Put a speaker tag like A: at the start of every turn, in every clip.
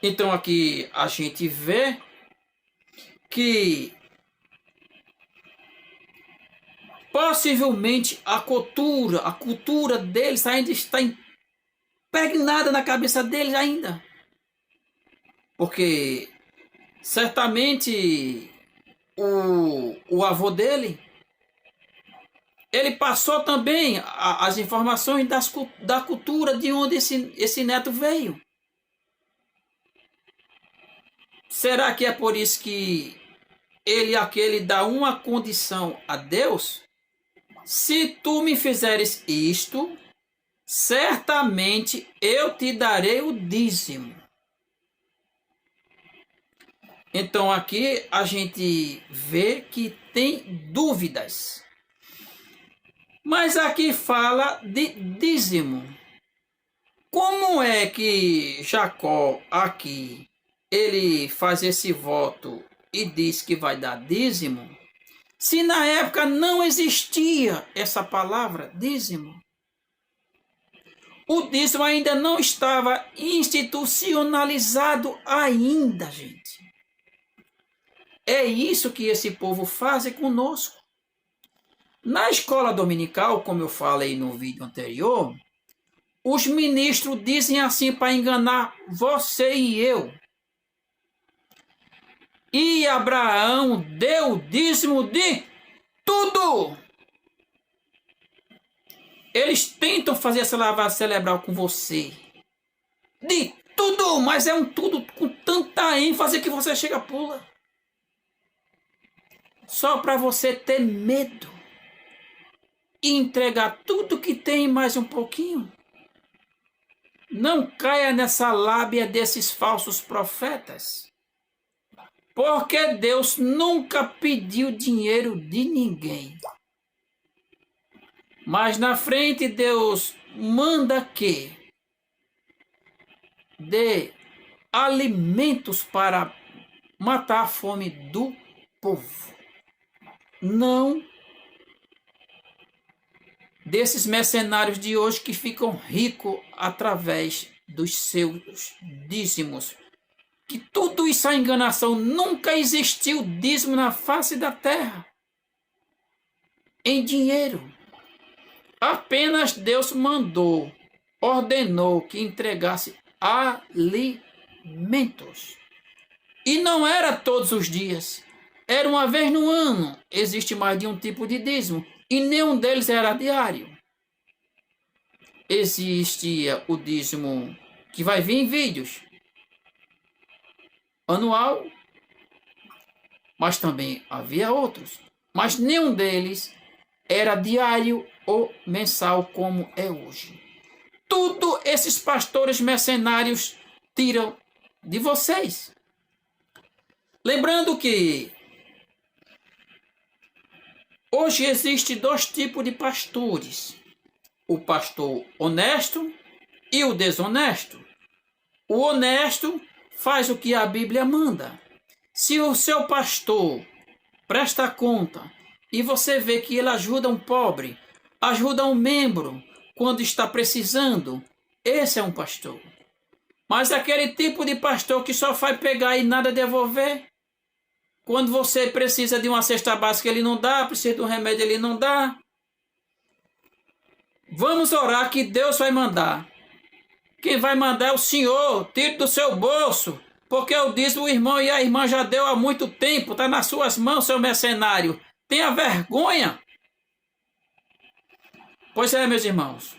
A: Então aqui a gente vê que possivelmente a cultura deles ainda está impregnada na cabeça deles ainda. Porque certamente o avô dele, ele passou também as informações da cultura de onde esse neto veio. Será que é por isso que aquele dá uma condição a Deus? Se tu me fizeres isto, certamente eu te darei o dízimo. Então aqui a gente vê que tem dúvidas. Mas aqui fala de dízimo. Como é que Jacó aqui ele faz esse voto e diz que vai dar dízimo, se na época não existia essa palavra dízimo? O dízimo ainda não estava institucionalizado ainda, gente. É isso que esse povo faz conosco. Na escola dominical, como eu falei no vídeo anterior, os ministros dizem assim para enganar você e eu. E Abraão deu o dízimo de tudo. Eles tentam fazer essa lavagem cerebral com você. De tudo, mas é um tudo com tanta ênfase que você chega a pula. Só para você ter medo. E entregar tudo que tem mais um pouquinho. Não caia nessa lábia desses falsos profetas. Porque Deus nunca pediu dinheiro de ninguém. Mas na frente Deus manda que dê alimentos para matar a fome do povo. Não desses mercenários de hoje que ficam ricos através dos seus dízimos. Que tudo isso é enganação. Nunca existiu dízimo na face da terra em dinheiro. Apenas Deus ordenou que entregasse alimentos. E não era todos os dias. Era uma vez no ano. Existe mais de um tipo de dízimo. E nenhum deles era diário. Existia o dízimo que vai vir em vídeos. Anual. Mas também havia outros. Mas nenhum deles era diário ou mensal como é hoje. Tudo esses pastores mercenários tiram de vocês. Lembrando que hoje existe dois tipos de pastores. O pastor honesto e o desonesto. O honesto faz o que a Bíblia manda. Se o seu pastor presta conta e você vê que ele ajuda um pobre, ajuda um membro quando está precisando, esse é um pastor. Mas aquele tipo de pastor que só vai pegar e nada devolver, quando você precisa de uma cesta básica ele não dá, precisa de um remédio ele não dá. Vamos orar que Deus vai mandar. Quem vai mandar é o Senhor. Tire do seu bolso, porque o dízimo o irmão e a irmã já deu há muito tempo. Está nas suas mãos, seu mercenário. Tenha vergonha. Pois é, meus irmãos.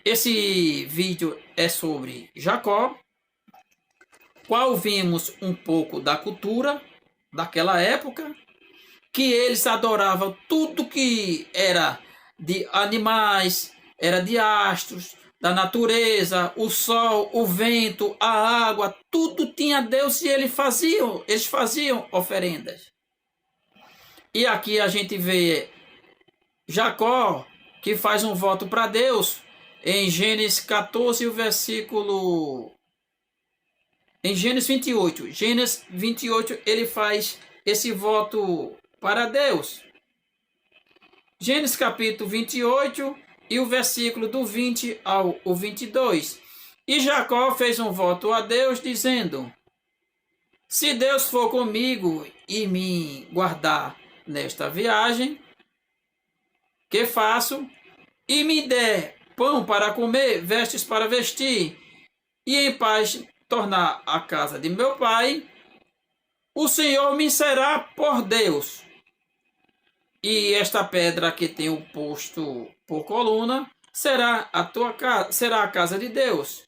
A: Esse vídeo é sobre Jacó, qual vimos um pouco da cultura daquela época, que eles adoravam tudo que era de animais, era de astros, da natureza, o sol, o vento, a água, tudo tinha Deus e eles faziam oferendas. E aqui a gente vê Jacó, que faz um voto para Deus, em Gênesis 14, o versículo... Em Gênesis 28. Gênesis 28, ele faz esse voto para Deus. Gênesis capítulo 28 e o versículo do 20 ao 22. E Jacó fez um voto a Deus, dizendo: se Deus for comigo e me guardar nesta viagem que faço, e me der pão para comer, vestes para vestir, e em paz tornar a casa de meu pai, o Senhor me será por Deus. E esta pedra que tenho posto por coluna será a tua casa, será a casa de Deus.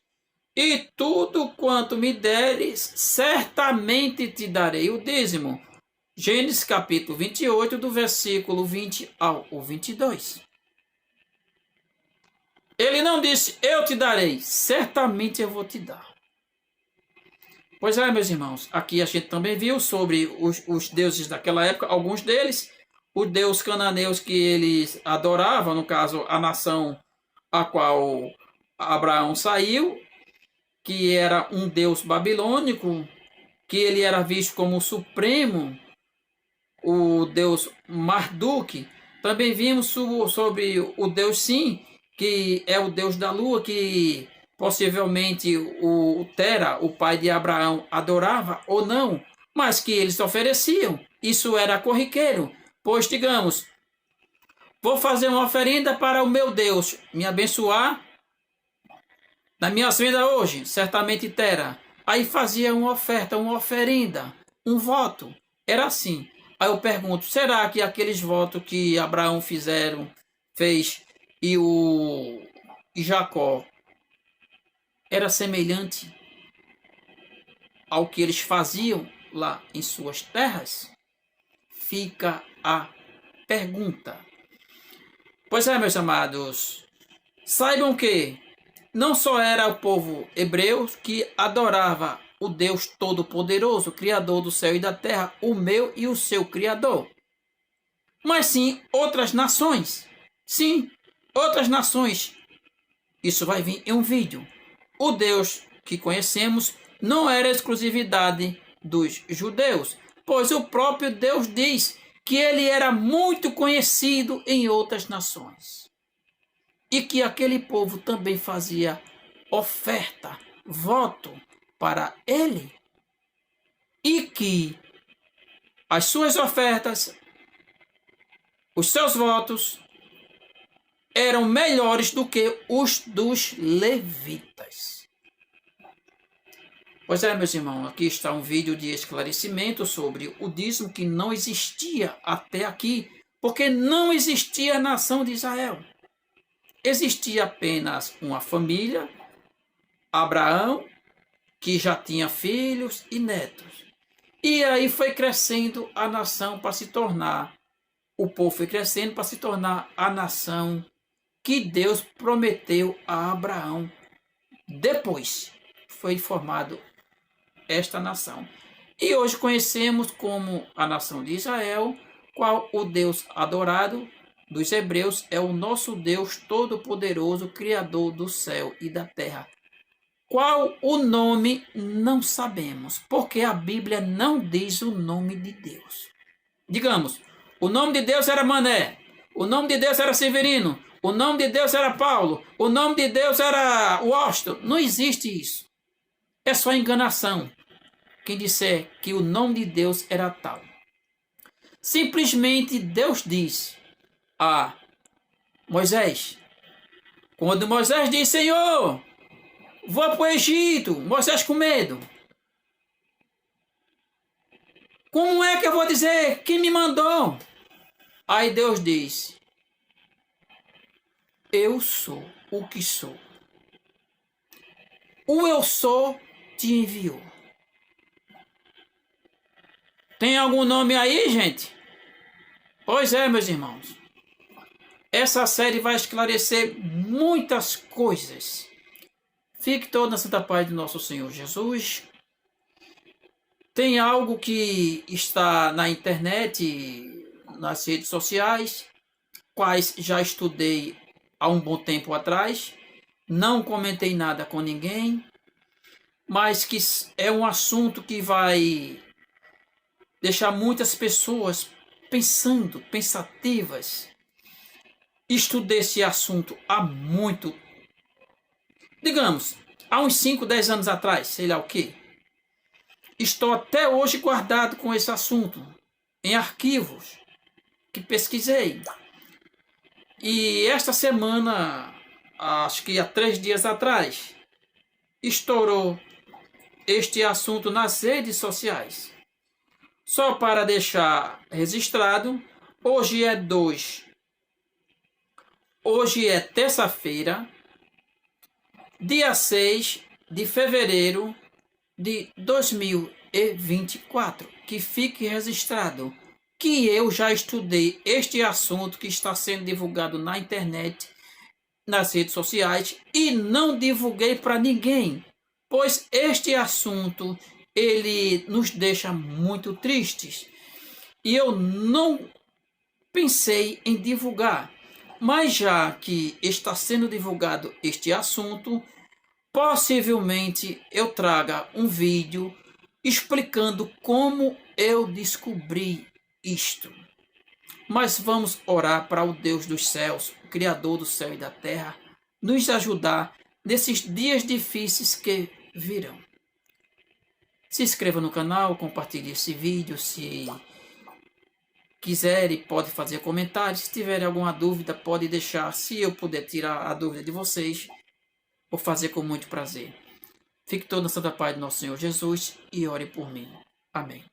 A: E tudo quanto me deres, certamente te darei o dízimo. Gênesis capítulo 28, do versículo 20 ao 22. Ele não disse, eu te darei, certamente eu vou te dar. Pois é, meus irmãos, aqui a gente também viu sobre os deuses daquela época, alguns deles, os deuses cananeus que eles adoravam, no caso, a nação a qual Abraão saiu, que era um deus babilônico, que ele era visto como o supremo, o deus Marduk. Também vimos sobre o deus Sim, que é o deus da lua, que possivelmente o Tera, o pai de Abraão, adorava ou não, mas que eles ofereciam. Isso era corriqueiro, pois, digamos, vou fazer uma oferenda para o meu Deus me abençoar na minha vida hoje, certamente Tera. Aí fazia uma oferta, uma oferenda, um voto. Era assim. Aí eu pergunto, será que aqueles votos que Abraão fez e Jacó era semelhante ao que eles faziam lá em suas terras? Fica a pergunta. Pois é, meus amados, saibam que não só era o povo hebreu que adorava o Deus Todo-Poderoso, Criador do céu e da terra, o meu e o seu Criador, mas sim outras nações. Sim, outras nações. Isso vai vir em um vídeo. O Deus que conhecemos não era exclusividade dos judeus, pois o próprio Deus diz que ele era muito conhecido em outras nações. E que aquele povo também fazia oferta, voto para ele. E que as suas ofertas, os seus votos, eram melhores do que os dos levitas. Pois é, meus irmãos, aqui está um vídeo de esclarecimento sobre o dízimo que não existia até aqui, porque não existia a nação de Israel. Existia apenas uma família, Abraão, que já tinha filhos e netos. E aí foi crescendo a nação para se tornar, o povo foi crescendo para se tornar a nação que Deus prometeu a Abraão. Depois foi formado esta nação. E hoje conhecemos como a nação de Israel, qual o Deus adorado dos hebreus é o nosso Deus Todo-Poderoso, Criador do céu e da terra. Qual o nome, não sabemos, porque a Bíblia não diz o nome de Deus. Digamos, o nome de Deus era Mané, o nome de Deus era Severino, o nome de Deus era Paulo, o nome de Deus era Washington. Não existe isso. É só enganação quem disser que o nome de Deus era tal. Simplesmente Deus diz a Moisés, quando Moisés diz, Senhor, vou para o Egito, Moisés com medo. Como é que eu vou dizer quem me mandou? Aí Deus diz, eu sou o que sou. O eu sou te enviou. Tem algum nome aí, gente? Pois é, meus irmãos. Essa série vai esclarecer muitas coisas. Fique todo na santa paz do nosso Senhor Jesus. Tem algo que está na internet, nas redes sociais, quais já estudei há um bom tempo atrás. Não comentei nada com ninguém, mas que é um assunto que vai deixar muitas pessoas pensando, pensativas. Estudei esse assunto há muito. Digamos, há uns 5, 10 anos atrás, sei lá o quê. Estou até hoje guardado com esse assunto em arquivos que pesquisei. E esta semana, acho que há 3 dias atrás, estourou este assunto nas redes sociais. Só para deixar registrado, hoje é terça-feira, dia 6 de fevereiro de 2024. Que fique registrado que eu já estudei este assunto que está sendo divulgado na internet, nas redes sociais, e não divulguei para ninguém, pois este assunto ele nos deixa muito tristes e eu não pensei em divulgar. Mas já que está sendo divulgado este assunto, possivelmente eu traga um vídeo explicando como eu descobri isto. Mas vamos orar para o Deus dos céus, o Criador do céu e da terra, nos ajudar nesses dias difíceis que virão. Se inscreva no canal, compartilhe esse vídeo, se quiser e pode fazer comentários. Se tiver alguma dúvida, pode deixar. Se eu puder tirar a dúvida de vocês, vou fazer com muito prazer. Fique todo na santa paz do nosso Senhor Jesus e ore por mim. Amém.